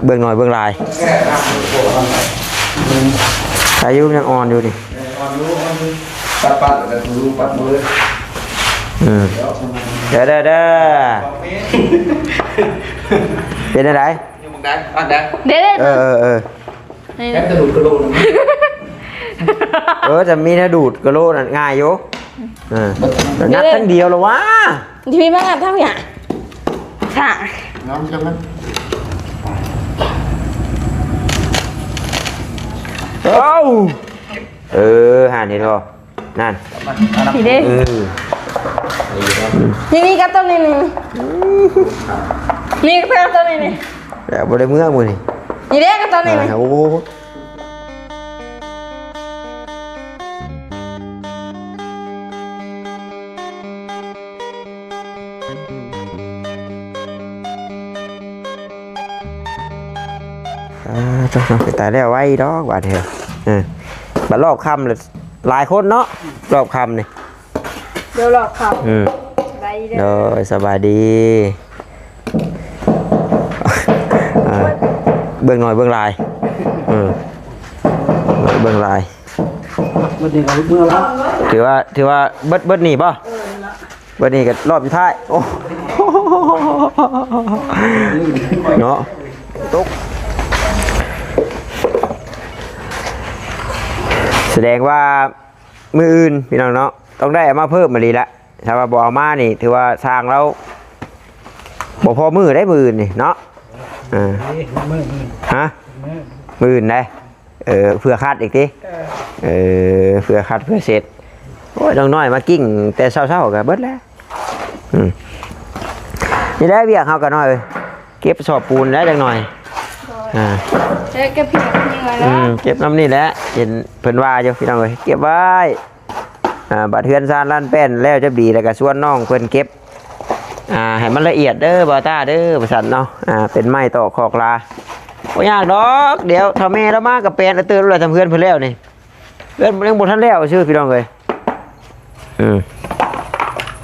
เบื้องหน่อยเบื้องลายอายุยังอ่อนอยู่ดิปัดแต่ดูปัดมือเด้อเป็นอะไรยังมึงได้ปัดได้เด้แค่จะดูกระโหลกจะมีถ้าดูดกระโหลกง่ายอยู่งัดทั้งเดียวหรอวะที่พี่มางัดเท่าอย่างค่ะน้องจะมันหานี่ทอนั่นพี่เด้นี่ก็ต้นนี่ก็ต้นนี่แล้วบริเมื่อมือนี่นี่เด้ก็ต้นนี่โอ้จ้าไปตายแล้วไว้ดอกบาดเถอะบัดรอบคำเลยหลายคนเนาะรอบคำนี่เดี๋ยวรอบคำโดยสบายดีเบื้องหน่อยเบื้องลายเบื้องลายถือว่าเบิดหนีป่ะเบิดหนีกับรอบสุดท้ายโอ้เนาะตุ๊กแสดงว่ามืออื่นพี่น้องเนาะต้องได้มาเพิ่มมาดีละถ้าว่าบ่เอามานี่ถือว่าสร้างแล้วบ่พอมือได้มืออื่นนี่เนาะฮะมืออื่นได้เพื่อคัดอีกทีเพื่อคัดเพื่อเสร็จโอ้ยน้อยมากิ้งแต่เศร้าๆกันเบิดแล้วนี่ได้เบียกเขากันหน่อยเก็บสอบปูนได้จังหน่อยเก็บผิดยังไงแล้วเก็บน้ำนี่แหละเห็นเพิ่นว่าอยู่พี่น้องเลยเก็บไว้บัดเทือนซานล้านแป้นแล้วจะดีแล้วก็ส่วนน้องเพิ่นเก็บให้มันละเอียดเด้อบาต้าเด้อประสันเนาะเป็นไม้ต่อขอกลาบ่ยากดอกเดี๋ยวทำแม่แล้วมากับแป้นแล้วเตือนเลยทำเพื่อนเพิ่นแล้วนี่เพื่อนยังบ่ทันแล้วชื่อพี่น้องเลย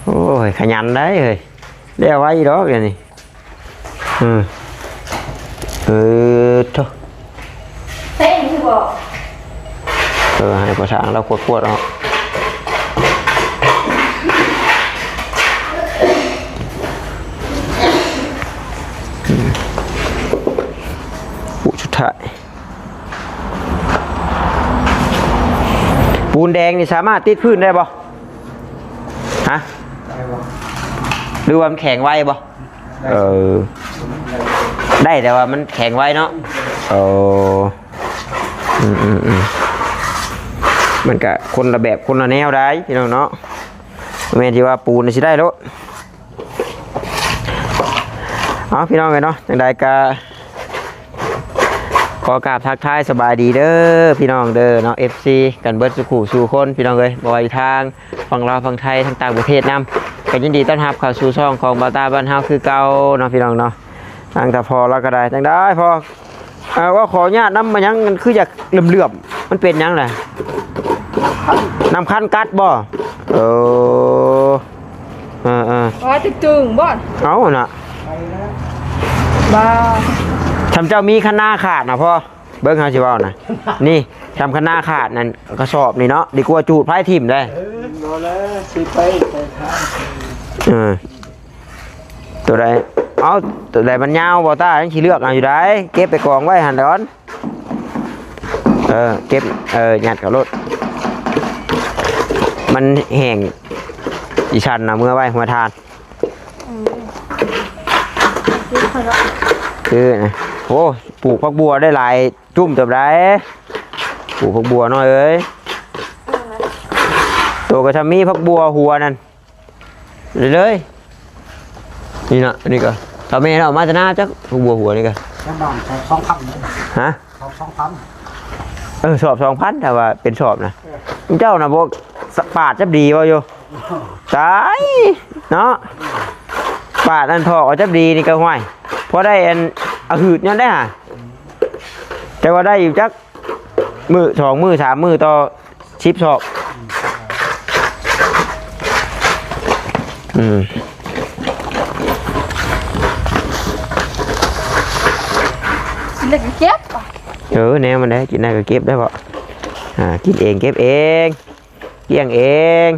โอ้ยขยันได้เลยเลี้ยวไว้ดอกอย่างนี้โธ่เต้นคือบอกให้ประชาเราขวดเอาปูชุดไทยปูนแดงนี่สามารถติดพื้นได้ป่ะฮะหรือว่ามันแข็งไว้ป่ะได้แต่ว่ามันแข็งไว้เนาะมันก็คนละแบบคนละแนวได้พี่น้องเนาะแม่ที่ว่าปูนสิได้แล้วเอาพี่น้องเลยเนาะจังใดก็ขอกราบทักทายสบายดีเด้อพี่น้องเด้อเนาะ FC กันเบิร์ดสุขุสู่คนพี่น้องเลยบ่อยทางฝั่งลาวฝั่งไทยทั้งต่างประเทศนำกันยินดีต้อนรับเข้าสู่ช่องของบาตาบ้านเฮาคือเก่าเนาะพี่น้องเนาะทางแต่พอแล้วก็ได้จังได้พอว่าขอญาติน้ำมันยังมันคืออยากเหลื่อมมันเป็นยังไงน้ำคันกัดบ่ว่าตึงบ่เอาน่ะบ้าทำเจ้ามีขนาขาดนะพ่อเบิ้งเขาชิว่านะนี่ทำขนาขาดนั่นกระสอบนี่เนาะดีกว่าจูดไพ่ทิ่มได้ตัวใดเอาตัวใดมันยาวบ่ตายังขี้เลือกเอาอยู่ได้เก็บไปกองไว้หันร้อนเก็บหยัดกับรถมันแห้งอีชันนะเมื่อไว้มาทานคือนะโอ้ปลูกผักบัวได้หลายจุ่มเติบได้ปลูกผักบัวน้อยเอ้ยตัวกระชามีผักบัวหัวนั่นเลยนี่นะนี่ก็ทำเมย์เรามาจะน่าจะผักบัวหัวนี่ก็2,000ฮะ2,000สอบ 2,000แต่ว่าเป็นสอบนะเจ้านะพวกปาดจะดีวะโยตายเนาะปาดอันทอกจะดีนี่ก็ห่วยพอได้อันหืดเนี่ยได้ฮะแต่ว่าได้อยู่จักมือ2 มือ 3 มือต่อชิปสอบ ได้ก็เก็บอ่ะ แนวมันได้กินได้ก็เก็บได้บ่กินเองเก็บเองเกี่ยงเอง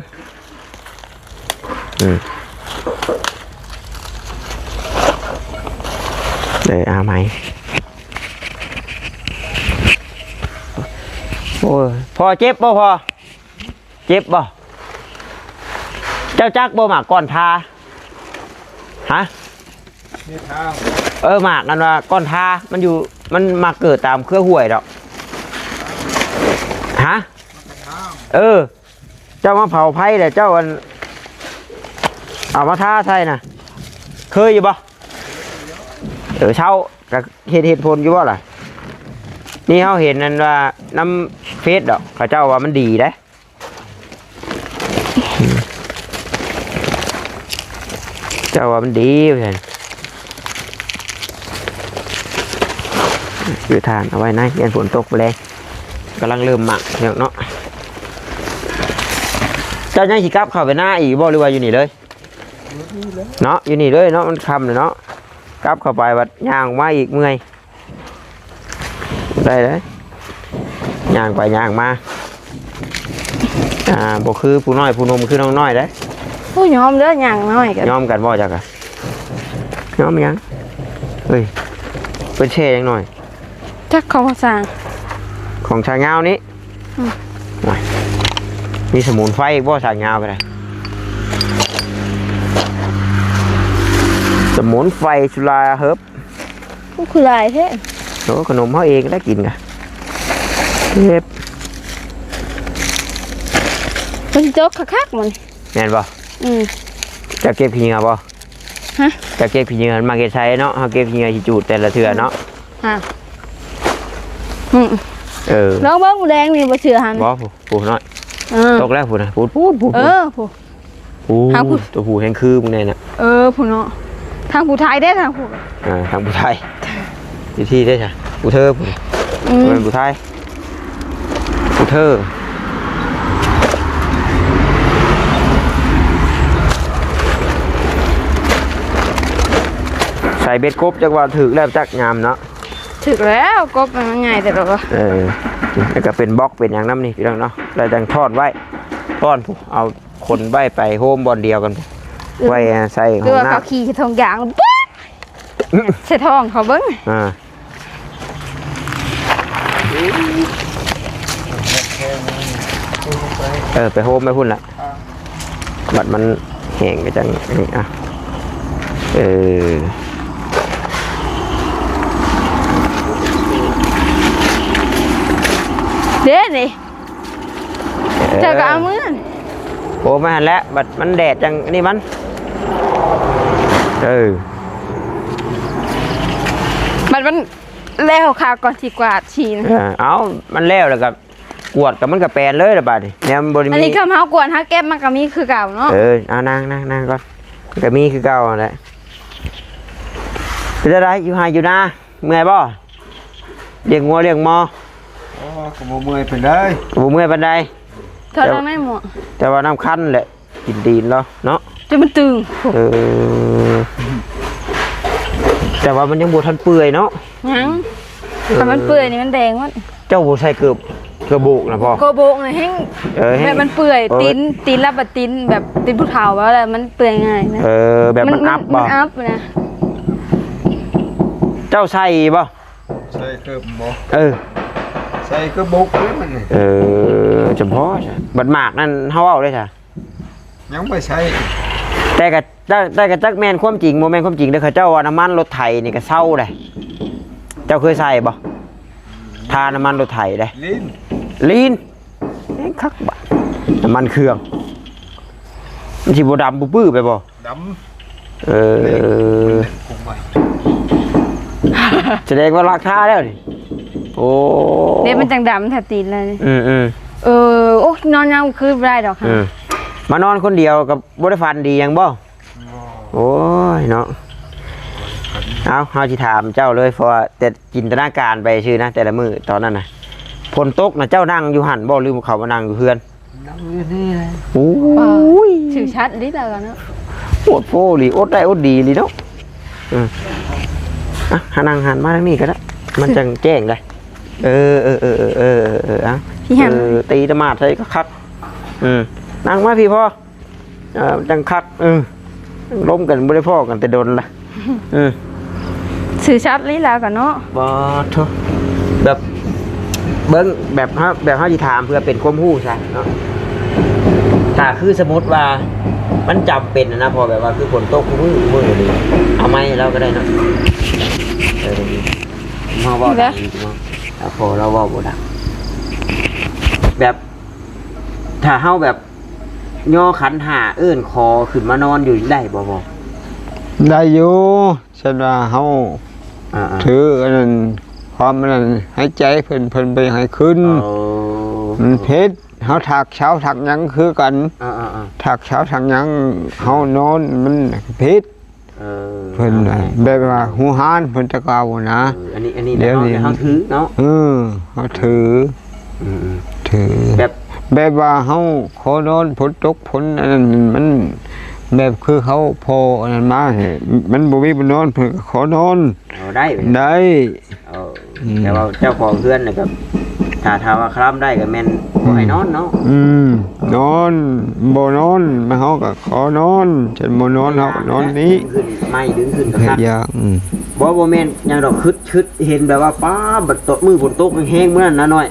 เลยเอาไหมโอ้ยพอเจ็บบ่พอเจ็บบ่เจ้าจักบ่หมากก้อนทาฮะหมากนั่นว่าก้อนทามันอยู่มันมาเกิดตามเครือห่วยดอกฮะเจ้ามาเผาไผ่แต่เจ้าอันเอามาทาใช่น่ะเคยอยู่บ่เช่ากับเหตุผลอยู่บ่ล่ะนี่เขาเห็นนั่นว่าน้ำเฟสดอกเขาเจ้าว่ามันดีได้เจ้าว่ามันดีเพื่อนอยู่ทานเอาไว้นะยันฝนตกไปเลยกำลังเริ่มหมักเนาะเจ้ายังสิกลับเข้าไปหน้าอีกบ่หรือว่าอยู่นี่เลยเนาะอยู่นี่เลยเนาะมันคำเลยเนาะกลับเข้าไปวัดย่างมาอีกเมื่อยได้เลยย่างไปย่างมาบ่คือผู้น้อยผู้นมคือน้องน้อยได้ ผู้ยอมเด้ออย่างน้อยกัน ยอมกันบ่จักอะยอมยังเฮ้ยเป็นเช่ยังหน่อย จักเขามาสั่ง ของชาเงานี้มีสมุนไพรบ่ชาเงาไปเลยสมุนไพรชุลาเฮิร์บ ผู้คือลายแท้ โอ้ขนมเขาเองได้กินกันเฮ็บ มันโจ๊กคักๆมัน แม่นบ่จะเก็บขี้เหงื่อบ่ฮะจะเก็บขี้เหงื่อมาเก็บใช้เนาะเฮาเก็บขี้เหงื่อสิจูดแต่ละเทื่อเนาะฮะน้องเบิ่งแดงนี่บ่เชื่อหันบ่ผู้น้อยตกแล้วผู้น่ะพูดผู้ผู้ทางผู้ตัวผู้แห่งคือมึงเนี่ยน่ะผู้เนาะทางผู้ไทยได้ทางผู้ทางผู้ไทยที่ได้จ้ะผู้เธอผู้เป็นผู้ไทยผู้เธอใส่เบ็ดกบจักว่าถึกแล้วจักงามเนาะถึกแล้วกบมันง่ายแต่เราแล้วก็เป็นบล็อกเป็นอย่างน้ำนี่พี่น้องเนาะแล้วจังทอดไว้ทอดเอาคนไว้ไปโฮมบอลเดียวกันไว้ใส่ของหน้าเขาขี่ทองยางใส่ทองเขาเบิ้งไปโฮมไม่พุ่นละบัดมันแห้งก็จังนี่เด้นี่เจอกับมือโอ้มาหันแล้วบัดมันแดดจังนี่มันบัดมันแล้วค่ะก่อนที่กวาดฉีนมันแล้วกับกวดกับมันกับแปลนเลยละบาดนี่เนี่ยมันบริมีอันนี้คำเฮากวดฮะแก้มมันก็มีคือเก่าเนาะเอานั่งก่อนก็มีคือเก่าแหละเป็นอะไรอยู่หายอยู่นาเมื่อยบ่เลี้ยงงัวเลี้ยงมอก็บ่เมื่อยไปเลยบ่เมื่อยปานใดเท่านั้นไม่หมดแต่ว่าน้ำคั้นแหละกินดีนแล้วเนาะจะมันตึงแต่ว่ามันยังบ่ทันเปื่อยเนาะยังแต่มันเปื่อยนี่มันแดงมันเจ้าบ่ใส่เกือบโบกนะพ่อเกือบโบกนี่แห้งแบบมันเปื่อยตีนรับแบบตีนแบบตีนผู้เฒ่าว่าอะไรมันเปื่อยง่ายนะแบบมันอัพบ่มันอัพนะเจ้าใส่บ่ใส่เกือบบ่ใส่เกือบโบกเลยมันจำเพาะบัดหมากนั่นเฮาเอาได้จ้ะยังไม่ใช่แต่กะจักแม่นความจริงบ่แม่นความจริงเด้อเขาเจ้าว่าน้ำมันรถไถนี่ก็เซาได้เจ้าเคยใส่บ่ทาน้ำมันรถไถได้ลีนคักบะน้ำมันเครื่องมันสิบ่ดำปื้อไปบ่ดำแสดงว่าราคาแล้วนี่โอ้เดี๋ยวมันจังดำแถบตีนเลยโอ้นอนยังคือไม่ได้ดอกค่ะมานอนคนเดียวกับบริฟันดียังบ่โอ้ยเนาะเอาสิถามเจ้าเลยเพราะว่าแต่จินตนาการไปชื่อนะแต่ละมือตอนนั้นนะฝนตกนะเจ้านั่งอยู่หันบ่ลืมเขามานั่งอยู่เพื่อนนั่งอยู่นี่เลยโอ้ยชื่อชัดนิดเดียวเนาะโอดโฟลีโอดได้โอดดีลีเนาะหานั่งหันมาทางนี้ก็ได้ มันจังแจ้งได้อ่ะ พี่หัน ตีตะมาดใส่ก็คักนั่งมาพี่พ่อจังคักล้มกันบ่ได้พ่อกันแต่โดนละสื่อชัดลีลาก่อนเนาะ บ่โทแบบเบิ้งแบบเฮาสิถามเพื่อเป็นความรู้ใช่เนาะถ้าคือสมมุติว่ามันจำเป็นนะพอแบบว่าคือฝนตกมือนี่เอาไม้เราก็ได้เนาะเฮาเว้าได้เนาะแต่พอเราเว้าบ่ได้แบบถ้าเฮาแบบย่อขันหาเอื้นคอขึ้นมานอนอยู่ได้บ่ได้อยู่ฉันว่าเฮา ถืออันนั้นความนั้นหายใจเพิ่นไปให้ขึ้นมันเพชรเฮาถักเช้าถักหยังคือกันถักเช้าถักหยังเฮานอนมันเพชรเพิ่นแบบว่าหูหานเพิ่นตะกาวนะอันนี้เดี๋ยวเฮาถือเนาะเฮาถือแบบว่าเฮาขอนอนฝนตกฝนอันนั้นมันแบบคือเขาพออันนั้นมามันบ่มีบ่นอนเพิ่นก็ขอนอนได้แต่ว่าเจ้าของเพื่อนนะครับถ้าว่าคล้ำได้ก็แม่นบ่ให้นอนเนาะนอนบ่นอนมาเฮาก็ขอนอนฉันบ่นอนเฮาก็นอนนี้ไม่ดึงขึ้นก็ครับบ่แม่นยังดอกคึดเห็นแบบว่าป้าบัดตกมือฝนตกแห้งมื้อนั้นนะน้อย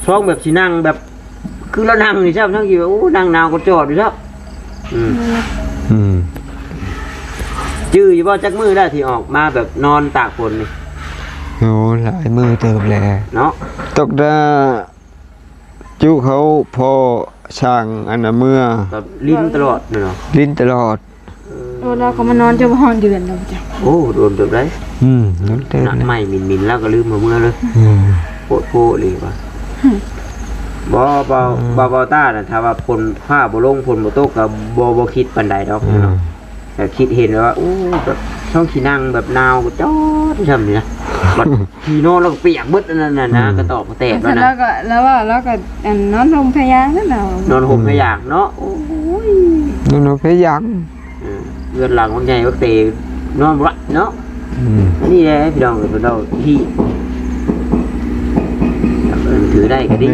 ช่องแบบสินั่งแบบคือเรานั่งนี่ครับทั้งที่ว่าโอ้นั่งนาวก็จอดอยู่ครับจื้ออยู่บ่จักมือได้ที่ออกมาแบบนอนตากฝนนี่โอ้หลายมือเติบแลเนาะตกได้จุเขาพอช่างอันน่ะเมื่อลิ้นตลอดเนาะลิ้นตลอดเราก็มานอนจะบ่ฮอนเดือนแล้วจ้ะโอ้โดนเติบได้นอนเติบไม่มินแล้วก็ลืมมาเมื่อเลยโปเลยว่ะบ่ต้าน่ะถ้าว่าฝนฟ้าบ่ลงฝนบ่ตกก็บ่คิดปานใดดอกเนาะแต่คิดเห็นว่าโอ้แบบช่องที่นั่งแบบนาวจอดทำนี่นะบัดที่นอนแล้วก็เปียกเบิดนั่นน่ะนะก็ตอกแตกแล้วก็แล้วก็นอนห่มพยางนั่นน่ะนอนห่มพยางเนาะโอ้ยนอนพยางเรือนหลังมันใหญ่บักเตนอนบ่ละเนาะนี่แหละพี่น้องเพิ่นเอาที่ถือได้ก็ดี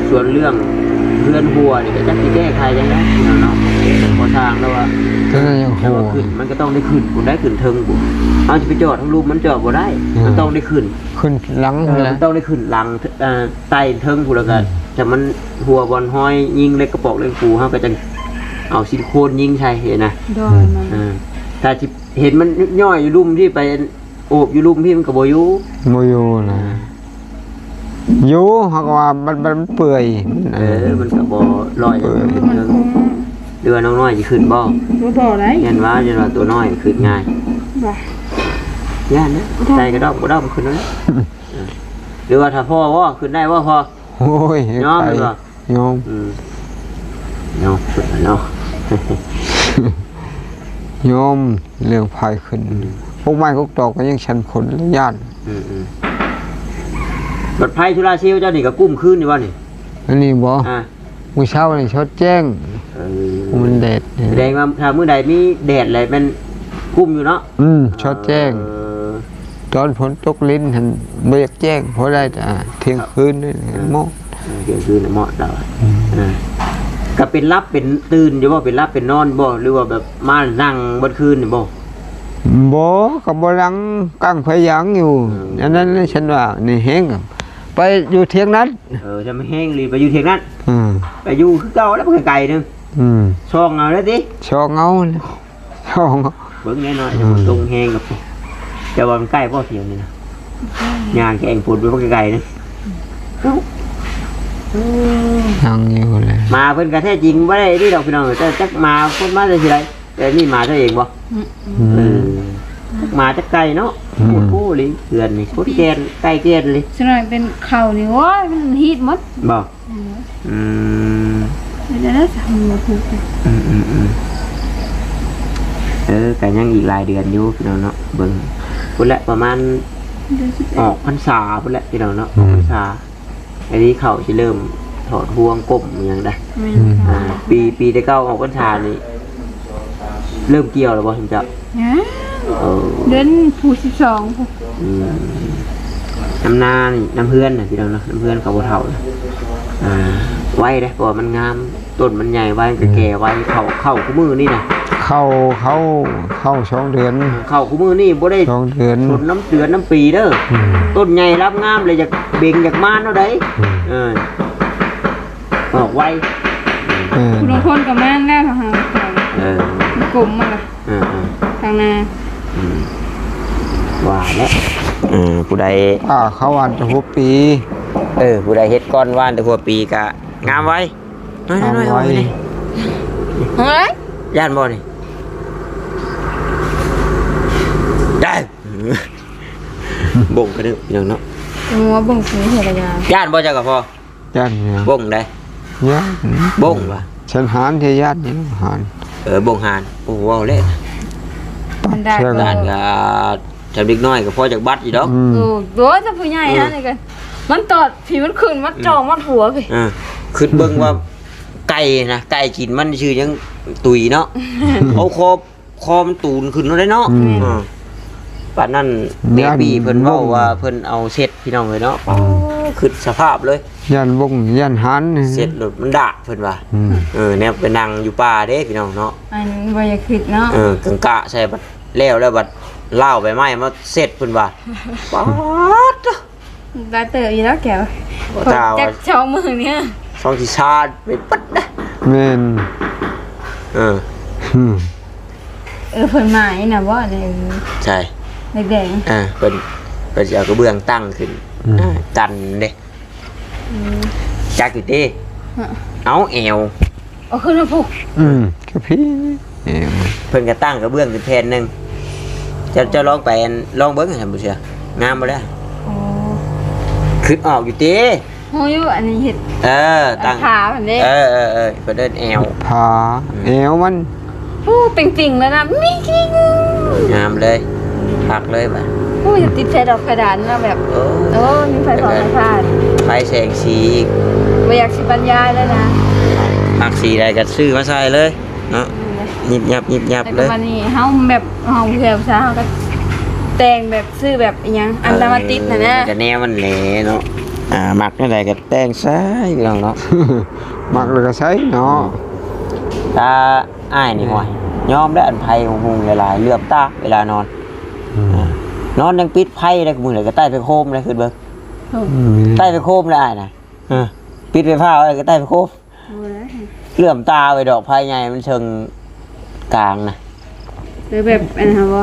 ส่วนเรื่องเพื่อนหัวนี่ก็จะแก้ไขยังไงเนาะพอทางแล้วว่าขึ้นมันก็ต้องได้ขึ้นคุณได้ขึ้นเทิงบุเอาจะไปจอดทั้งรูปมันจอดบ่ได้มันต้องได้ขึ้นหลังมันต้องได้ขึ้นหลังไต่เทิงผู้แล้วกันแต่มันหัวบอลห้อยยิงเล็กกระปอกเล็กปูเขาก็จะเอาซิลิโคนยิงใช่เห็นนะถ้าเห็นมันย่อยอยู่ลุ่มที่ไปโอบอยู่ลุ่มพี่มันก็บ่อยู่นะอยู่หากว่ามันเปื่อยมันก็บ่ลอยเรือน้องน้อยจะขึ้นบ่ได้ยันว่าตัวน้อยขึ้นง่ายย่านนะใจกระดอกบ่ดอกขึ้นแล้วหรือว่าถ้าพ่อว่าขึ้นได้ว่าพอโอ้ยยอมเลยยอมสุดเนาะยอมเรื่องภายขึ้นพวกไม้พวกตอกก็ยังชันคนและย่านบัดไพ่ธุระเชี่ยวเจ้านี่ก็กุ้มขึ้นนี่ว่านี่อันนี้บ่มื้อเช้านี่ชดแจ้งมันแดดแสดงว่าถ้ามื้อใดมีแดดอะไรมันกุ้มอยู่เนาะชดแจ้งตอนฝนตกลิ้นหันบ่อยากแจ้งเพราะได้แต่เที่ยงคืนนี่เหมาะเที่ยงคืนเหมาะดอกก็เป็นรับเป็นตื่นอยู่บ่เป็นรับเป็นนอนบ่หรือว่าแบบมานั่งบนคืนนี่บ่ก็บ่ลังกั้งพยางอยู่อันนั้นฉันว่านี่แห้งไปอยู่เที่ยงนั้นจะไม่แห้งเลยไปอยู่เที่ยงนั้นไปอยู่คือเก่าแล้วไกลๆนึงช่องเอาแล้วดิช่องเอาช่องเบิ่งแน่นอนจะมันตรงแห้งกับจะว่ามันใกล้บ่เที่ยงนี่นะยางแกงปวดไปบ่ไกลๆนึงยังอยู่เลยมาเพิ่นก็แท้จริงบ่ได้นี่ดอกพี่น้องแต่จักมาเพิ่นมาได้สิไดแต่นี่มาซะเองบ่มาจากไก่เนาะโอ้โหเลยเดือนนี่พุทธแกนไก่แกนเลยฉะนั้นเป็นเข่านี่ว้ามันฮีทมัดบอกเดี๋ยวนะทำมาพูดกันยังอีกหลายเดือนอยู่พี่น้องเนาะเบิ่งพุ่นละประมาณออกพรรษาพุ่นละพี่น้องเนาะออกพรรษาไอ้นี้เข่าจะเริ่มถอดห่วงก้มอย่างได้ปีได้เก้าออกพรรษานี่ เริ่มเกี่ยวแล้วบ่ถึงจะ นะ เออ เดือนผู้12ผู้ น้ำนานี่น้ำเพื่อนนะพี่น้องเนาะน้ำเพื่อนเขาบ่เฒ่านะไว้ได้เพราะว่ามันงามต้นมันใหญ่ไว้ก็แก่ไว้เข้าคู่มือนี่นะ เข้า2 เดือน เข้าคู่มือนี่บ่ได้ 2 เดือน สนน้ำเดือนน้ำปีเด้อต้นใหญ่รับงามเลยอยากเบ่งอยากมานเนาะได้ออกไว้ คุณลงคนกับแม่นแล้วค่ะ กลมมาละทางนา ว่าแล้วผู้ใด เขาวันจะหัวปี ผู้ใดเฮ็ดก้อนว่านแต่หัวปีกะงามไว้น้อยๆเอาไว้นี่ เฮ้ย ย่านบ่นี่ได้บ่งกันเด้อพี่น้องเนาะ งัวบ่งสีเหี่ยกระยา ย่านบ่จักก็พอย่ านเนี่ย บ่งได้ ย่าน บ่งว่ะ ฉันหานที่ย่านนี่หาน บ่งหานโอ้โหเอาเลย มันได้ ด้านก็จำเด็กน้อยก็พอจากบัดอยู่ดอก โอ้โหจะผู้ใหญ่ฮะนี่กันมันตอดผีมันขึ้นมันจองมันหัวพี่ คือเบิ่งว่าไก่นะไก่กินมันชื่อยังตุยเนาะเอาคอมันตูนขึ้นได้เนาะป่านนั้นเบบี้เพิ่นเว้าว่าเพิ่นเอาเช็ดพี่น้องเลยเนาะคือสภาพเลย ย่านบ่งย่านหาน เช็ดรถมันดะเพิ่นว่าแนวไปนั่งอยู่ป่าเด้พี่น้องเนาะ อันบ่อยากคิดเนาะ กังกะใส่บัดแล้วบัดเล่าไปไม้มาเสร็จเพิ่นว่าป๊าด ได้เตออีแล้วแกจักเช้ามือเนี่ย สองสิชาติไปปัดนะ แม่น เพิ่นหมายน่ะบ่ได้ ใช่ แดง เพิ่นสิเอากระเบื้องตั้งขึ้นกันเด้จักอยู่ติเอาแอว เอาขึ้นมาพุก ก็พี่ เพิ่นก็ตั้งกระเบื้องขึ้นแผ่นนึงจะลองไปลองเบิ่งให้ท่านผู้เชื่องามบ่แล้ว โอ้ ขึ้นออกอยู่ติ โหอยู่อันนี้เฮ็ด ตั้ง ขาอันนี้ เพิ่นเดินแอว ผาแอวมัน โอ้ปิ่งๆแล้วนะมิกิ้ง งามเลยพักเลยบัด โอ้ยติดไฟดอกกระดานนะแบบมีไฟสองไฟฟ้า ไฟแสงสีอีก ไม่อยากสิบรรยายแล้วนะ มักสีใดก็ซื้อมาใส่เลยเนาะยิบยับ แต่ เลย วันนี้เฮาแบบเฮาเพื่อนซะเฮาก็แต่งแบบซื้อแบบอีหยังอันดามาติดนะนะ จะแนวมันแหลเนาะมักนั่นใดก็แต่งใส่พี่น้องเนาะ มักเลยก็ใช้เนาะ ตาอ้ายนี่ห่วยยอมได้อันไผหุงหลายๆเหลือบตาเวลานอนนอนยังปิดไผได้มื้อไหนก็ใต้ไปโคมเลยขึ้นเบิ่งใต้ไปโคมเลยอ้ายน่ะปิดไฟฟ้าไว้ก็ใต้ไปโคมเหลื่อมตาไว้ดอกไผใหญ่มันเชิงกลางนะ เลยแบบอันนั้นบ่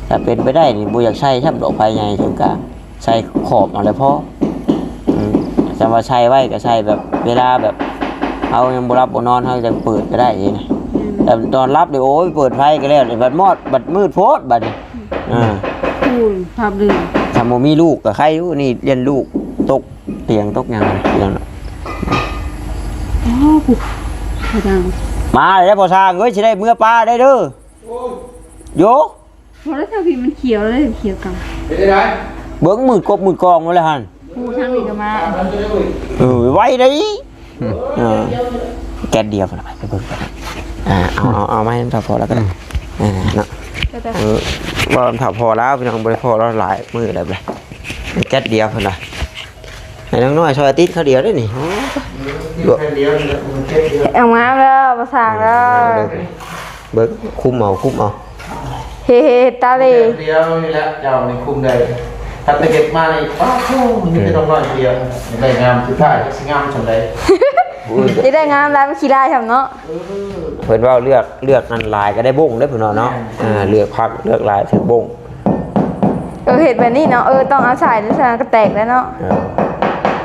ถ้าเป็นไปได้นี่บ่อยากใช้ทับดอกไผ่ใหญ่ถึงกลางใช้ขอบเอาเลยพอจะมาใช้ไว้ก็ใช้แบบเวลาแบบเอายังบ่รับบ่นอนเฮาจะเปิดก็ได้เองแต่ตอนรับนี่โอ้ยเปิดไฟก็แล้วบัดมอดบัดมืดโพดบัดนี่คูณภาพลืม ถ้าบ่มีลูกก็ใครอยู่นี่เรียนลูกตกเตียงตกหยังเรื่องนั้น อ๋อปุ๊บกระดัง มาแล้วพอสร้างเอ้ยสิได้เมื่อปลาได้เด้อโย พอแล้วถ้าพี่มันเขียวเลยเขียวกัง เบิ่งมือกบมือกองมาเลยหั่น ผู้ทางนี้ก็มา ไว้ได้แกเดียวไปเบิ่งกันเอาไม้ถอดพอแล้วก็ได้เนาะว่าถอดพอแล้วพี่น้องบริพอแล้วหลายมืออะไรไปแก๊สเดียวเพิ่นล่ะให้น้องน้อยซอยติดเขาเดียวได้นี่ เอามาแล้วมาสร้างแล้ว เบิ่งคุมเอาเฮ้ตาเลย เดียวนี่แหละเจ้าในคุมใดถ้าไปเก็บมาในป้าโอ้มันไม่ต้องน้อยเดียวได้งามสุดท้ายสิงามชนใด จะได้งามแล้วมันขี้ได้ทำเนาะ เพิ่นว่าเลือกนั่นลายก็ได้บงได้เพิ่นเนาะเลือกพักเลือกลายถือบง เห็ดแบบนี้เนาะต้องเอาใส่แล้วใส่ก็แตกแล้วเนาะ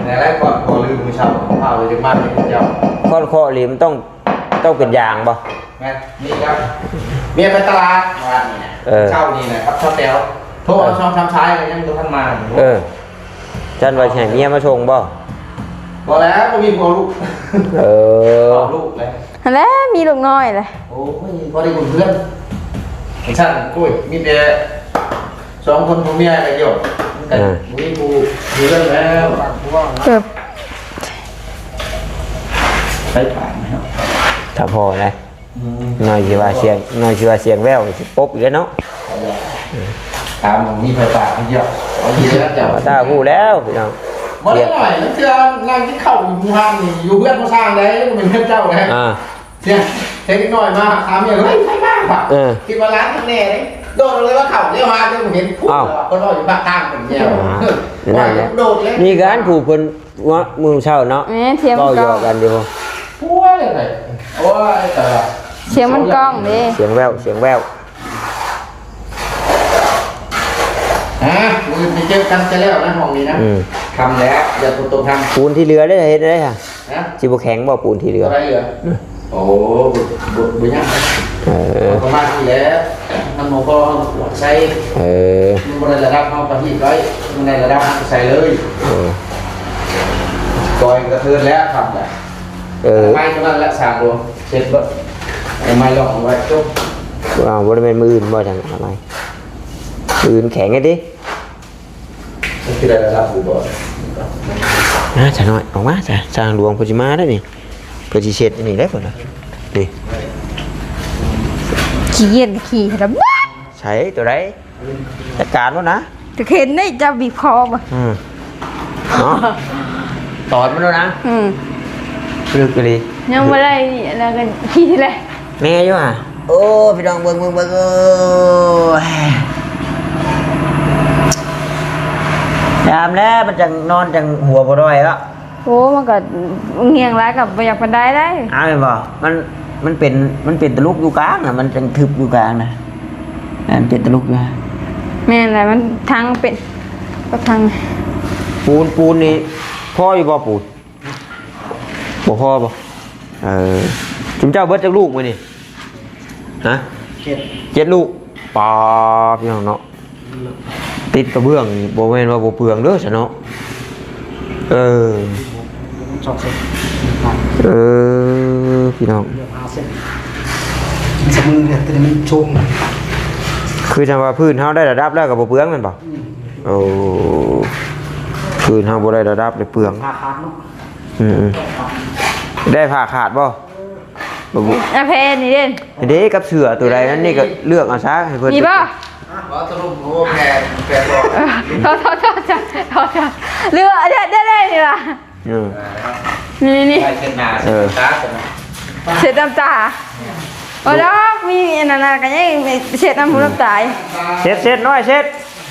ในแรกก่อนพอลืมมือเช่าพาไปจะมาเป็นเจ้า ข้อข้อหลีมันต้องเป็นยางบ่ แม่นี่ครับเมียไปตลาดวันนี้นะเช่านี่นะครับเช่าแถวโทรเอาช่องทำซ้ายยังตัวท่านมา จันว่าให้เมียมาส่งบ่ พอแล้วก็มีพอลูกพอลูกเลย แล้วมีลูกน้อยเลย โอ้ยพอได้กลุ่มเพื่อนฉันกุ้ยมีแต่สองคนผัวเมียกันอยู่แต่มีกูมีเรื่องแล้วเกือบ ใช้ผ่านไหมครับ ถ้าพอนะ น้อยสิว่าเสียงน้อยสิว่าเสียงแววสิปบอีกแล้วเนาะ ตามมีไฟป่าที่เยอะเอาดีแล้วจ้ะ ตาฮู้แล้วพี่น้อง มาได้หน่อยแล้วเชื่อนั่งที่เข้าอยู่ห้างนี่อยู่เพื่อนมาสร้างได้ก็เป็นเพื่อนเจ้าไง อ่า เนี่ยเทคนิคหน่อยมาถามอย่างเฮ้ยใช่มากป่ะคิดว่าร้านข้างแน่เลยโดดเลยว่าเข่าเรียกมาเดี๋ยวผมเห็นพูดคนรออยู่บ้านข้างผมเนี่ยโดดเลย นี่การผู้เพิ่นว่ามื้อเช้าเนาะ แม่เสียง เว้า มัน หย กล้ อ อก ง กันอยู่ พูดเลยโอ้ยแต่ เสียงมันกล้องเด้ เสียงแววเสียงแวว ฮะมือไปเจอกันจะแล้วนะห้องนี้นะทำแล้วอย่าตรงทำ ปูนที่เหลือได้เฮ็ดได้ค่ะ นะ สิบ่แข็งบ่ปูนที่เหลือ อะไรเหรอโอ้บุญยัง ประมาณนี้แหละมันโมก็ใช้ มันในระดับเอาประทีปไว้มันในระดับใส่เลยกอยกระเทือนแล้วทำแหละไม้ก็นั่นแหละสางรวมเสร็จบ่ไม้หลอกเอาไว้จบ บ่ได้เป็นมืออื่นบ่จังอะไรมืออื่นแข็งไงดิ มันคือระดับอยู่บ่ จะน้อยออกมาจ้ะสร้างหลวงเพิ่นสิมาได้นี่เพิ่นสิเช็ดนี่ได้พุ่นน่ะนี่ ขี้เกียจขี่แล้วบ้า ใช้ตัวใดจัดการบ่นะ จะเห็นได้จะบีบคอบ่ เนาะตอดมันแล้วนะลึกเลย ยังบ่ได้แล้วกันขี่เลย แม่อยู่อ่ะโอ้พี่น้องเบิ่งโอ้ยามแล้วมันจังนอนจังหัวบ่ร้อยแล้ว โอ้มันก็เงียงร้ายกับบ่อยากปานใดได้ เอาแม่นบ่มันเป็นตะลุกอยู่กลางน่ะมันจังทึบอยู่กลางน่ะมันเป็นตะลุกอยู่ แม่นอะไรมันทางเป็นก็ทาง ปูนนี่พ่ออยู่บ่ปูนบ่พ่อบ่จุมเจ้าเบิดจักลูกมื้อนี่ฮะ7ลูกปาพี่น้องเนาะติดกระเบื้องนี่บ่แม่นว่าบ่เปลืองเด้อซะเนาะพี่น้อง สมือเนี่ยแต่มันชง คือจังว่าพื้นเฮาได้ระดับแล้วก็บ่เปลืองแม่นบ่โอ้พื้นเฮาบ่ได้ระดับเลยเปลือง ขาขาดเนาะ ได้ผ่าขาดบ่บ่บุ อาเพนนี่เด่น เด้กับเสือตัวใดนั้นนี่ก็เลือกเอาซะให้เพิ่น มีป่ะ ว่าตรุมโอ้แพรบอก โทษเรือได้นี่ล่ะนี่ ใส่เส้นหนาเส้นตากัน เสร็จน้ำตาโอ้ดอกมีอันนั้นกันยังเสร็จน้ำหูน้ำตา เช็ดน้อยเช็ด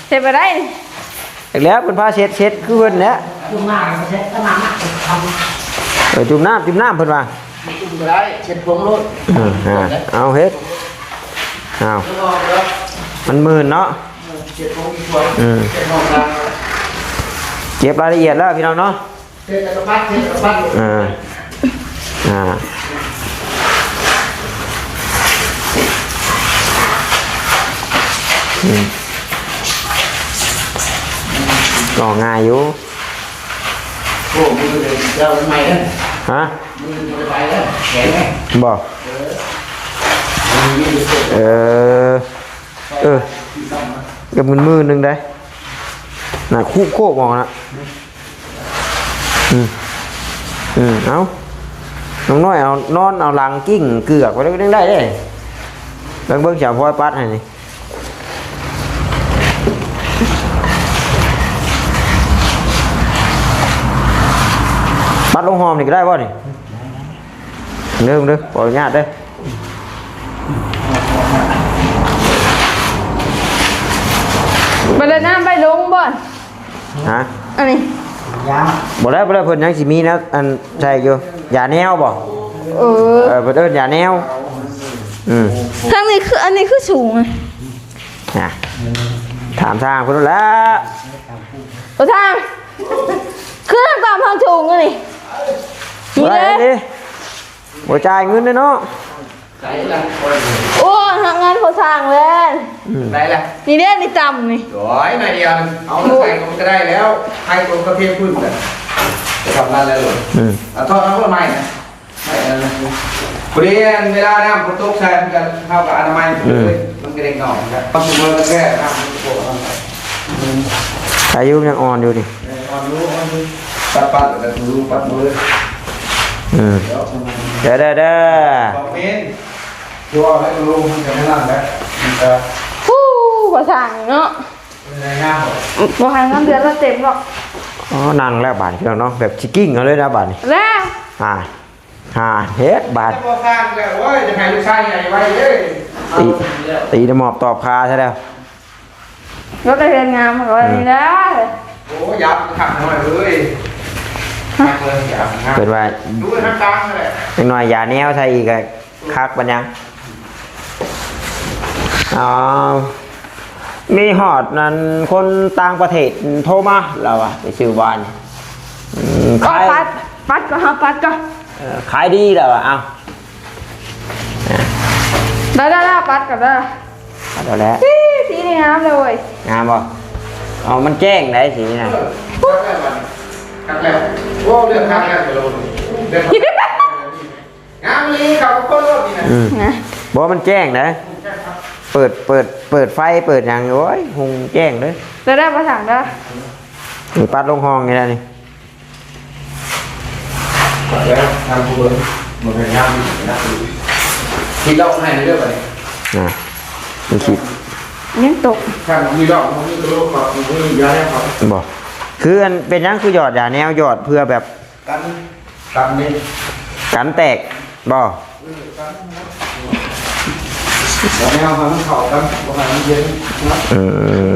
เสร็จไปได้ อีกแล้วเพิ่นพาเช็ดคือเพิ่นแหละ จุ่มหน้าไม่ใช่ขนาดนั้นทำ จุ่มน้ำเพิ่นว่า จุ่มก็ได้เช็ดผมรถ เอาเฮ็ดเอามันมื่นเนาะ เช็ดผมอีกคนเช็ดห้องน้ำ เก็บรายละเอียดแล้วพี่น้องเนาะ เช็ดกระปัดเช็ดกระปัด ก็ง่ายอยู่ โอ้มือเลยเจ้าใหม่เนี่ย ฮะ มือจะไปแล้วแข็งไหม บ่กับมือนึงได้น่ะคู่โคกมองนะเอาน้องน้อยเอานอนเอาหลังกิ้งเกือกไว้ก็ได้เด้เบิ่งเจ้าพลอยปัดให้นี่ปัดลงหอมนี่ก็ได้บ่นี่เด้อขออนุญาตเด้อ ไปเลยน้ำไปลงบ่อน ฮะ อันนี้ ยาว บ่ได้เพิ่นยังสิมีนะอันใช่อยู่ยาแนวบ่ เเพิ่นเอิ้นยาแนวทางนี้คืออันนี้คือสูงไง น่ะถามทางเพิ่นแล้ว ตัวทางคือทางตามทางสูงไงนี่ บ่ได้ดิบ่จ่ายเงินเด้อเนาะ ใส่ละ โอ้ทางงานเขาสร้างเลย ใส่ละ นี่เด่นนี่จำนี่ ร้อยหน่อยเดียวเอาใส่ก็ได้แล้วให้ตรงกระเทียมพึ่งกันจะทำนั่นแล้วเลยเอาทอดน้ำละไม้นะพอดีเวลาน้ำฝนตกใส่มันจะเข้ากับอนามัยเลยมันกระเด็นหน่อยครับต้องมือมันแก้น้ำมันโผล่ออกมา อายุยังอ่อนอยู่ดิ อ่อนรู้ปัดแต่รู้ปัดมือ เด้อ บอกเมน ตัวแล้วก็รู้มันจะไม่นั่นแล้วมันจะ ฮู้บ่สั่งเนาะ เป็นอะไรง่ายหมด บ่หันน้ำเดือนละเต็มหรอก อ๋อนั่งแล้วบาดพี่น้องเนาะแบบชิกกิ้งเอาเลยนะบาดนี่ แล้ว หาเฮ็ดบาด จะพอสร้างแล้วเว้ยจะให้ลูกชายใหญ่ไว้เด้ ตีน้ำหมอบตอบคาใช่แล้ว รถได้เรียนงามมันก็ว่านี่ได้ โอ้ยับขับหน่อยเลยขับเลยยับงับ เป็นว่า ดูทางกลางเลย จักหน่อยยาแนวใส่อีกก็คักบัดยังอ๋อมีฮอดนั่นคนต่างประเทศโทรมาแล้วอ่ะไปซื้อบ้านก็ขาย ปัดก็ฮะปัดก็ ขายดีแล้วอ่ะเอา ได้ปัดก็ได้ เอาแล้ว สีนี่งามเลย งามบ่เอามันแจ้งได้สินะ ขับแล้วโอ้เรื่องขับแล้วจะลงเรื่องงามเลยขับก็รถนี่นะ นะ บอกว่ามันแจ้งนะเปิดไฟเปิดอย่างโอ้ยหงแจ้งเลย ได้ภาษาได้ นี่ปัดลงห้องไงนะนี่ แล้วทำบุญเหมือนงามนะคิดเราให้ในเรื่องอะไร นะมันคิด ยังตก ถ้ามีดอกมันมีกระโหลกครับมันมียาแล้วครับ บอกคืออันเป็นหยังคือหยอดยาแนวหยอดเพื่อแบบ กันนี่ กันแตกบ่ แล้วไม่เอามันเข่ากันประมาณนี้เย็นนะ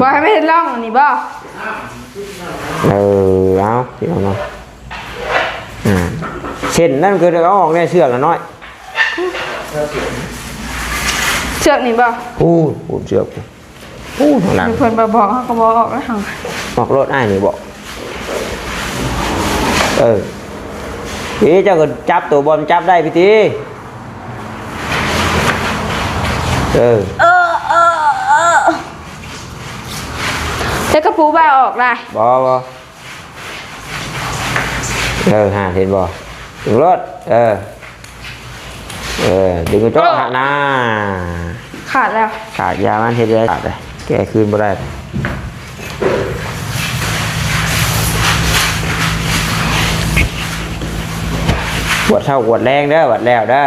บอกให้ไม่เห็นร่องอันนี้บ่ เอาที่เอาเนาะเช่นนั่นคือเอาออกได้เชือกน้อย เชือกนี่บ่ พูดเชือกข้างหลัง เพื่อนบอกเขาก็บอกออกแล้วหัง ออกรถอ้ายนี่บอกพี่เจ้าก็จับตัวบอลจับได้พี่ตีจะกระปูบ้าออกได้ บหาเห็นบ่ถึงรถดึงกระจกหาหน้า ขาดแล้ว ขาดยามันเห็นได้ขาดเลยแก้คืนบ่ได้ปวดเท่าปวดแรงเด้อปวดแล้วเด้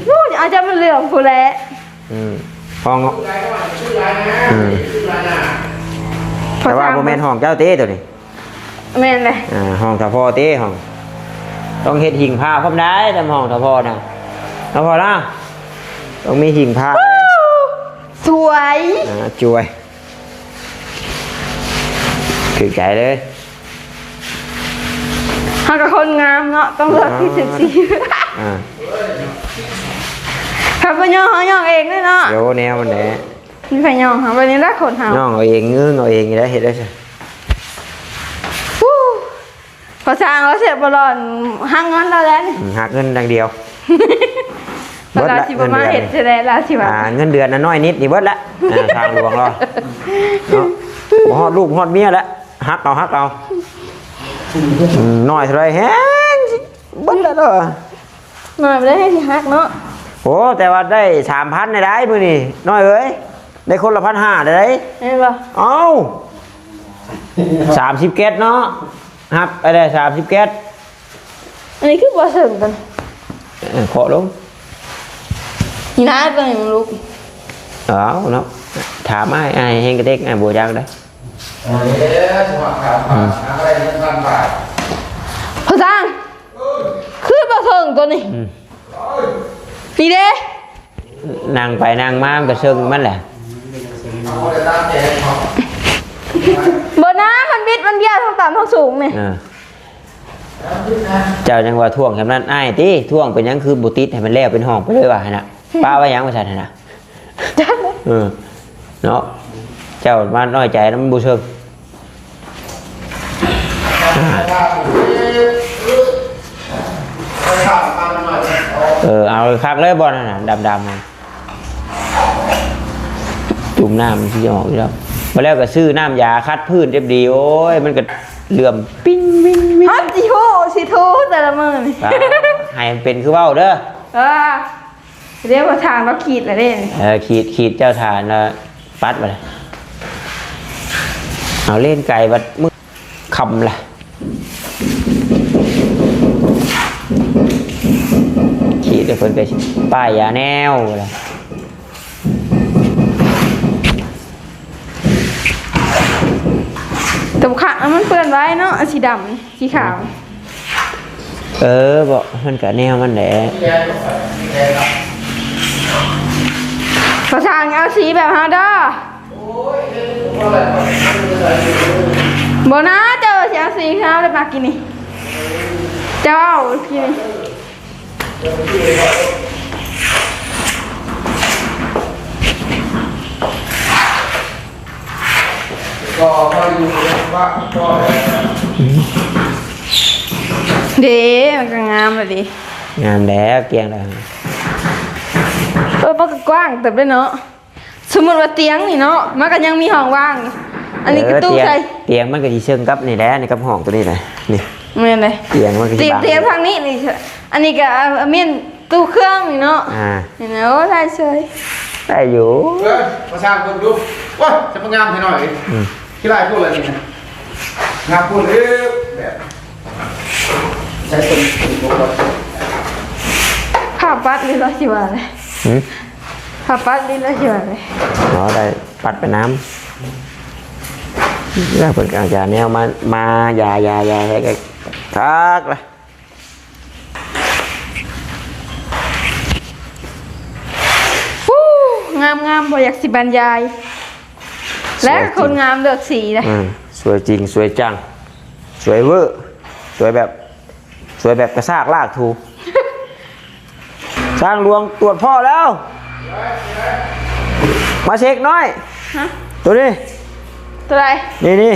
อ ยูอาจจะมันเหลืองผู้แล ห้องแต่ว่าโมเมนต์ห้องเจ้าเต้ตัวนี้ แม่นเลย ห้องทพอเต้ห้องต้องเฮ็ดหิ่งผ้าพร้อมได้แต่ห้องทพอนะทพอนะต้องมีหิ่งผ้า สวย จวยคือใจเลย หากคนงามเนาะต้องเลือกที่สุดสิขับไปย่องเขาย่องเองด้วยเนาะ เดี๋ยวแนวมันแหละ มีใครย่องหาวันนี้ได้คนหา น้องเอาเองเงื้อเอาเองได้เห็นได้ใช่ พอสร้างแล้วเสร็จบอลอนห้างเงินเราแล้วนี่ หักเงินดังเดียว ราชิบะมาเห็ดจะได้ราชิบะ เงินเดือนน่ะน้อยนิดนี่เบิดละทางหลวงรอเนาะฮอดลูกฮอดเมียแล้วฮักเอาน้อยเท่าไรแฮงเบิดแล้วเด้อ หน่อยไม่ได้ให้ที่ฮักเนาะ โอ้แต่ว่าได้ 3,000ได้มื้อนี้น้อยเอ้ยได้คนละ1,500ได้ เห็นปะ เอ้า30 เกตเนาะครับอะไร30 เกต อันนี้คือบอสเสริมกัน ขอลง นี่นะตัวนี้มึงลูก เอาเนาะถามไอ้เฮงกระเด็กไอ้บัวยังได้ จังหวะขาอะไรเงิน1,000 บาท พอสร้างคือบอสเสริมตัวนี้นี่เด้ นั่งไปนั่งมามันก็เชิงมันแหละ เอาแต่ตามใจเขา บนน้ำมันบิดมันเบี้ยวทั้งต่ำทั้งสูงเนี่ย เจ้ายังว่าท่วงแค่นั้นไอ้ตีท่วงเป็นยังคือบุติดให้มันแล้วเป็นห้องไปเลยว่ะนะป้าว่ายังไม่ใช่นะเนาะเจ้ามันน้อยใจแล้วมันบูเชิงเอาคักเลยบอลน่ะดำมันจุ่มน้ำมันที่จะออกอยู่แล้วมาแล้วก็ซื้อน้ำยาคัดพื้นเรียบดีโอ้ยมันก็เหลื่อมปิ้งวิ่ง ฮัตจิโฮสิทูแต่ละมือนี่ ให้มันเป็นคือเว้าเด้อ เรียกว่าทางเราขีดอะไรเนี่ย ขีดเจ้าฐานแล้วปัดไปเลยเอาเล่นไก่บัดมึงคำล่ะขีดเดี๋ยวเพิ่นไปป้ายยาแนวเลย มันเปื้อนไว้เนาะอันสีดำนี่สีขาว บอกมันก็แนวมันแหละ ภาษาเอาสีแบบฮาด้าบ่นะเจ้าสีเอาสีขาวเลยมากินนี่เจ้ากินนี่ ก็พออยู่ว่าก็ เด้มันก็งามเลยดิ งามแล้วเกลียงแล้ว มันก็กว้างแต่ด้วยเนาะสมมติว่าเตียงนี่เนาะมันก็ยังมีห้องว่างอยู่อันนี้ก็ตู้ใส่ เตียงมันก็ดีเชิงกับนี่แหละนี่กับห้องตัวนี้นะนี่ เมียนเลย เตียงมันก็สิบาง เตียงทางนี้นี่อันนี้ก็เมียนตู้เครื่องนี่เนาะเห็นไหมโอ้ได้เฉย ได้อยู่ ประชาชนดูว้าจะมางามให้หน่อยที่ไรพูดอะไรนี่นะงามพูดแบบใช้คนถูก ผ้าปัดนี่ละสิว่าเลยผ้าปัดนี่ละสิว่าเลย ได้ปัดไปน้ำแล้วเปิดอาจารย์เนี่ยมายาให้กันทักเลย งามบ่อยากสิบรรยาย และคนงามเลือกสีนะ สวยจริงสวยจังสวยเวอร์สวยแบบกระซากลากถูสร้างลวงตรวจพ่อแล้วมาเช็คหน่อยตัวนี้ ตัวไหน นี่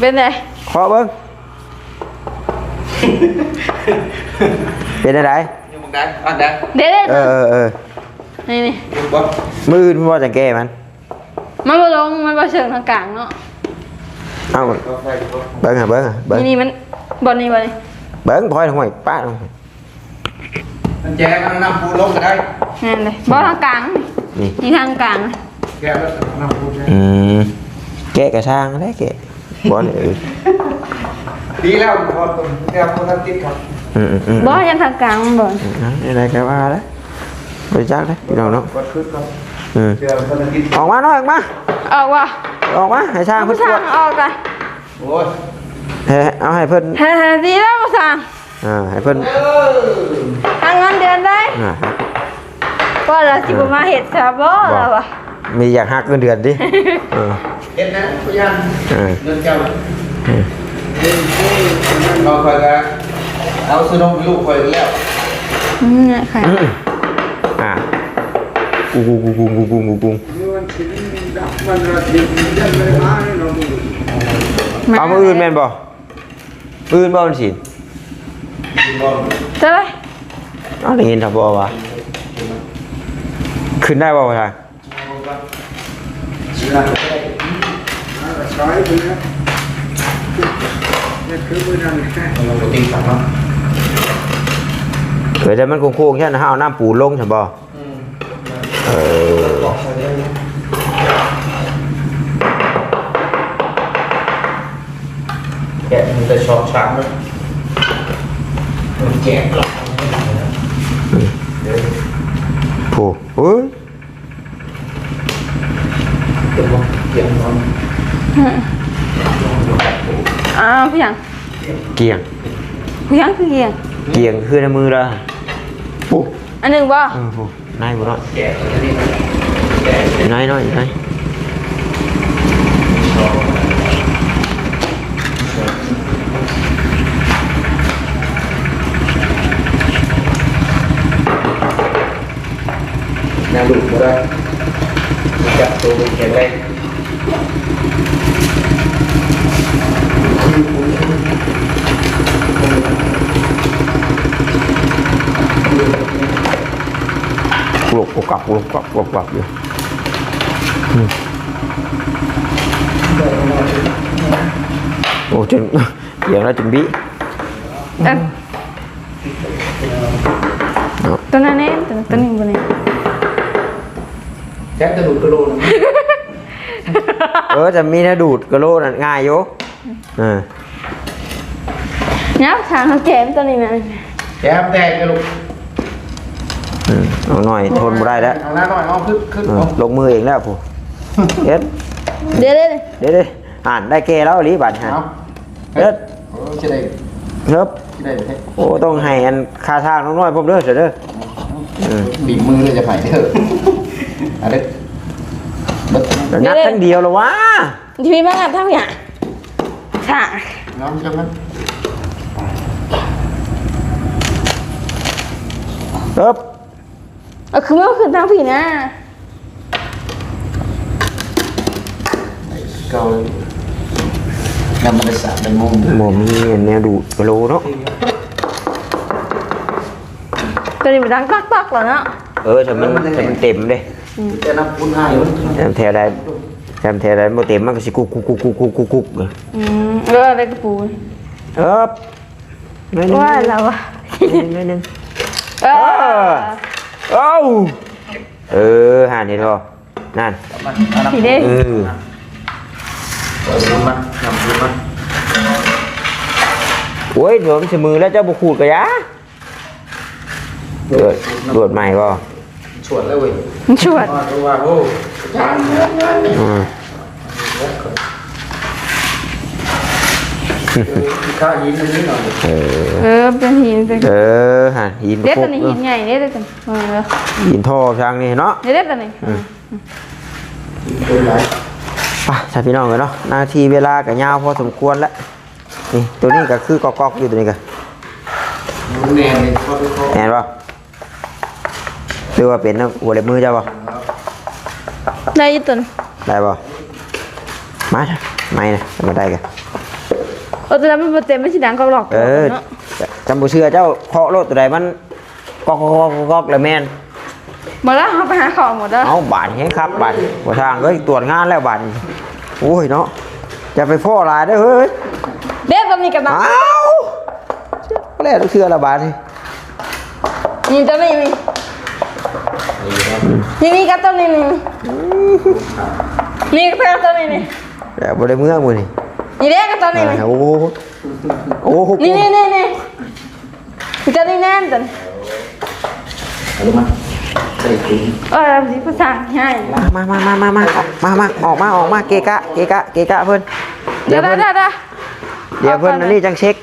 เป็นไง ขอเบิ้งเป็นอะไร ยังมึงได้อันได้ เด็ด นี่ ถูกป่ะ มือมันว่าจะแก้มัน มันบ่ลงมันบ่เชิงทางกลางเนาะ เอ้าเบิ้งเบิ้ง นี่มันบอลนี่บอลนี่ เบิ้งพลอยทำไมป้า มันแจมันนำปูลงกันได้ นั่นเลยบอลทางกลางนี่ทางกลาง แกแล้วนำปูใช่ แกะกระช่างได้แกะบอล ดีแล้วพอตัวแกคนนั้นติดครับ บอลยังทางกลางมันบอล อะไรกันว่าแล้วบริจาคเลยพี่น้องเนาะ กดขึ้นครับเจอคนนั้นติด ออกมาหน่อยออกมา ออกว่ะ ให้ช่าง ผู้ เพิ่นตร ชา วย จ ออกกัน โอ้ย เอาให้เพิ่น เฮ้ยดีแล้วผู้ชาย ให้เพิ่น ทางเงินเดือนได้ก็เราสิบมาเห็ดซาบอเราอะ มีอยากหักเงินเดือนดิ เห็นนะพยานเดินเจ้าเราคอยกันเอาสนมลูกคอยแล้ว เนี่ยใคร กูเอามืออื่นแม่นบ่อื่นบ่มันสิ เท่าไร เอาได้ยินทับบ่วะขึ้นได้บ่วะท่าน แต่มันโค้งๆแค่นั้นเอาน้ำปูลงใช่บ่แกะมันจะช็อตช้างเลยมันแกะหรอก ผู้เฮ้ย เดี๋ยวมันเกี่ยงมัน อ้าวพี่ยัง เกียง พี่ยังคือเกียง เกียงคือในมือละผู้ อันหนึ่งบ่ ผู้นายบ่น้อย แกะอันนี้แกะ นายน้อยนาย แนวลูกก็ได้จับตัวแข็งแรง ปลุกกลับอยู่โอ้จนเกียงแล้วจนบิ ตัวนั้นเนี่ยตัวนี้บ่เนี่ย แจ็คกระดูกกระโหลก จะมีนะดูดกระโหลกนั่นง่ายอยู่ เนี่ยทางเขาแก้มตัวนี้นะ แกะแตกกระดูก เอาหน่อยทนบ่ได้แล้ว เอาหน้าหน่อยเอาขึ้น ลงมือเองแล้วผู้เอ็ด เดี๋ยว เดี๋ยว อ่านได้แก่แล้วอีหลีบัดฮะ เอา เฮ็ด โอ้จะได้ เฮ็บ จะได้บ่เฮ็ด โอ้ต้องให้อันค่าทางน้อยๆผมเด้อเสียเด้อ บีบมือเลยจะไผ่เด้อเอาเด้อเบิด เดี๋ยวนัดทั้งเดียวแล้ววะ ที่มีบ้างอ่ะเท่าอย่างค่ะ น้องจังมัน เฮ็บ คือเมื่อคืนทางผีนะ เก่าเลยนำมาได้สามเป็นมุม หมอมีแนวดูดกะโลเนาะ ตัวนี้มันดังตักๆเหรอเนาะ แต่มันเต็มเด้ แต่น้ำปุ้นให้มัน จำแถวใดบ่เต็มมันก็สิกุกๆๆๆๆ อะไรกระปู เฮ็บน้อยนึง ว่าเราอะ น้อยนึง เออ เอ้าหานี่ทอนั่น มันเอาน้ำ ผีเด้ ปุ้นมันน้ำปุ้นมัน โอ้ยโดนใส่มือแล้วเจ้าบุขูดกะยะโดดใหม่ป่ะ ชวดเลยเว้ย ชวด ตัวว่าโอ้จานข้าวยินตรงนี้หน่อย เป็นหินเป็น ฮะหิน เด็ดตัวนี้หินใหญ่เด็ดตัวนี้ หินท่อช่างนี่เนาะ เด็ดตัวนี้ เป็นไร ป่ะถ้าพี่น้องกันเนาะนาทีเวลาก็ยาวพอสมควรแล้วนี่ตัวนี้ก็คือกอกๆอยู่ตัวนี้ก็ แนนเลยเข้าไปเข้า แน่นป่ะหรือว่าเป็นหัวเล็บมือเจ้าป่ะ ได้ยี่ตุน ได้ป่ะมาไม่นะจะมาได้กัน ตัวนั้นมันเต็มไม่ใช่ดังก็หลอก จำบ่เชื่อเจ้าเคาะรถตัวใดมันกอกเลยแม่น หมดแล้วเขาไปหาของหมดแล้ว เอาบาทให้ครับบาทบ่ทางเอ้ยตรวจงานแล้วบาทโอ้ยเนาะจะไปพ่อลายได้อเฮ้ย เด็ดตัวนี้กับน้อง อ้าวก็แล้วเชื่อละบาทนี่ นี่ตัวนี้นี่กับตัวนี้นี่กับตัวนี้นี่ แล้วบ่ได้เมื่อมื้อนี่ นี่เด็กกับตัวนี้นี่ โอ้โหโอ้โห นี่ตัวนี้แน่นจัง รู้มั้ยใส่ถุง สิภาษาง่าย มาออกมาเกะกะเพิ่น เดี๋ยว เพิ่นอันนี้จังเช็ค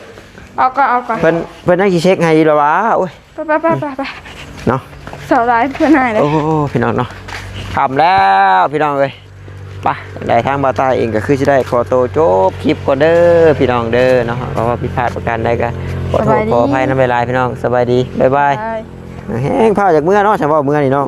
เอาก่อน เพิ่นจังสิเช็คให้ดีแล้ววะโอ้ย ไป เนาะ สาวร้ายเพื่อนหายเลย โอ้พี่น้องเนาะทำแล้วพี่น้องเอ้ยไปได้ทางบาตาเองก็คือสิได้ขอโตวจบคลิปก่อนเด้อพี่น้องเด้อเนาะเพราะว่าผิดพลาดประการใดก็ขอโทษขออภัยนำเวลาพี่น้องสบายดีบ๊ายบาย แห้งผ้าจากเมื่อเนาะฉันว่าเมื่อนี่เนาะ